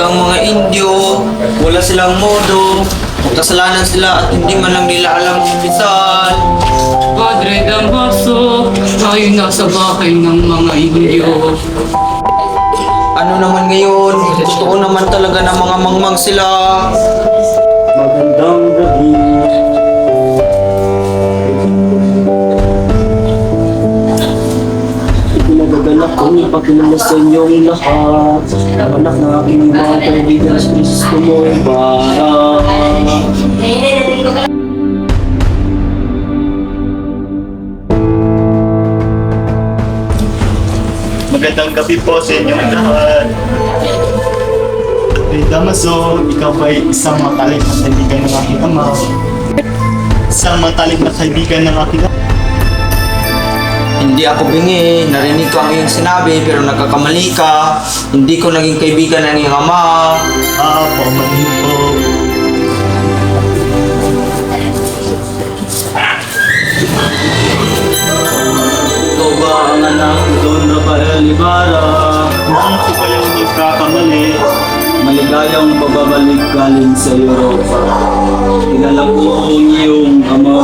talagang mga Indio, wala silang modo, kasalanan sila at hindi man lang nila alam umpisal. Padre Damaso, tayo nasa bahay ng mga Indio. Ano naman ngayon? Totoo naman talaga na mga mangmang sila. Magandang gabi. Pinagagalak ko ipakilala sa inyong lahat. Anak ng aking mga kaibigan sa Kristo mo para. Magandang gabi po sa inyong lahat. Padre Damaso, ikaw ba'y isang matalik na kaibigan ng aking ama? Isang matalik na kaibigan ng aking ama? Hindi ako bingi, narinig ko ang iyong sinabi pero nagkakamali ka. Hindi ko naging kaibigan ng iyong ama. Paumanhin po. Ikaw ba ang anak ni Don Rafael Ibarra? Hindi ko kayong nagkakamali. Maligayang pagbabalik galing sa Europa. Kilala ko ang iyong ama.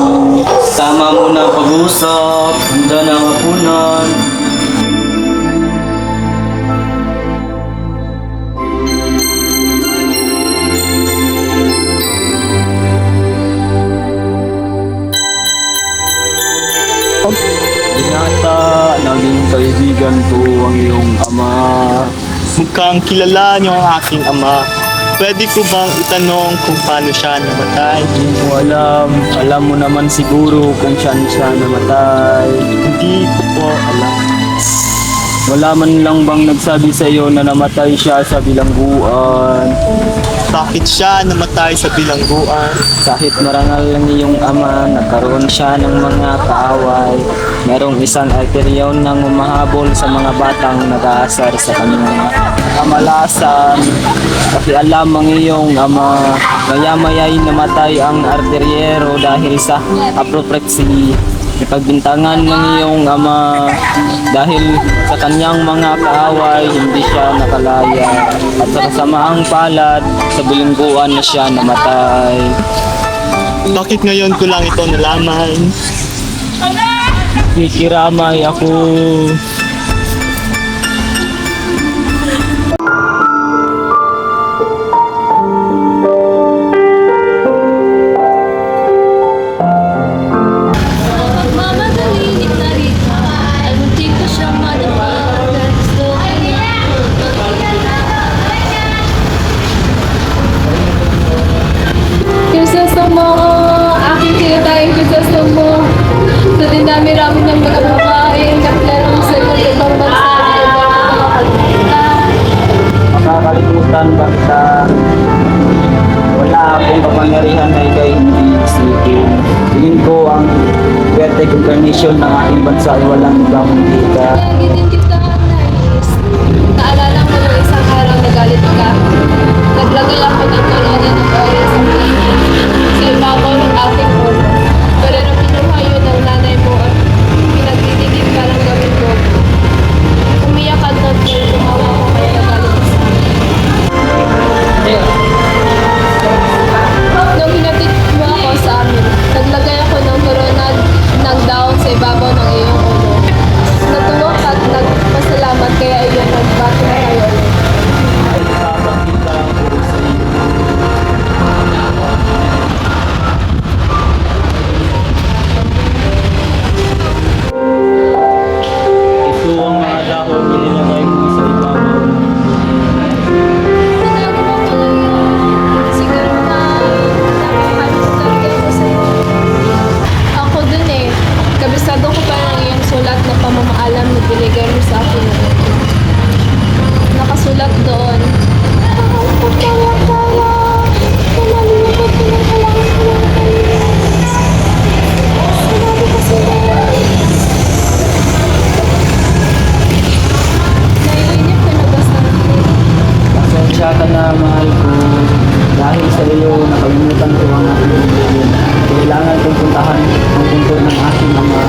Tama mo na pag-usap. Handa na ang hapunan. Inata, naging kaibigan ko ang iyong ama. Mukhang kilala niyo ang aking ama. Pwede ko bang itanong kung paano siya namatay? Hindi ko alam. Alam mo naman siguro kung saan siya namatay. Hindi ko po alam. Wala man lang bang nagsabi sa iyo na namatay siya sa bilangguan? Bakit siya namatay sa bilangguan? Kahit marangal ang iyong ama, nagkaroon siya ng mga kaaway. Merong isang alteryon nang umahabol sa mga batang nag-aasar sa kanyang kamalasan. Pakialam ang iyong ama, maya-maya'y namatay ang arteryero dahil sa apoplexy. Ipagbintangan ng iyong ama dahil sa kanyang mga kaaway, hindi siya nakalaya. At sa kasamaang palad, sa bilingguan na siya namatay. Bakit ngayon ko lang ito nalaman? Kikiramay ako. Mama, nalilig na rito. Munti ko siya madama. Gusto ko niya. Krisostomo, aking tinatayang Krisostomo. Sa dinami-rami ng mga babae, kaplarong sa ibang bansa. Makakalimutan ba kita? Wala akong kapangyarihan na ikay hindi isipin. Tingin ko ang birthday incarnation ng ating bansa ay walang ibang kita. Lagi din kita, nais. Naalala ko nung isang araw nagalit ka. Naglagay ako ng corona ng oil sa sa ibabaw ng ating ulo. Pero nung kinuha yun ng nanay mo at pinagdidigit ka ng gawin ko, umiyak ka doon pero tumawa ko kaya nagalit ka sa akin. Nung hinatid mo ako sa amin, naglagay ako ng corona ng daon sa ibabaw ng iyong ulo. Natuwa ka at nagpasalamat kaya iyon nagbati na kayo ulit. Ito ang mga dahon na nilagay mo sa ibabaw. Ginagawa ko lang yun. Siguro na nakakalimutan ko sa'yo. Ako dun eh. Kabisado ko pa ng iyong sulat na pamamaalam na binigay mo sa akin. Nakasulat doon. Naiinip ko na basta. Pasensya ka na, mahal ko. Dahil sa iyo, nakalimutan ko ang aking buhay. Kailangan kong puntahan ang punto ng aking ama.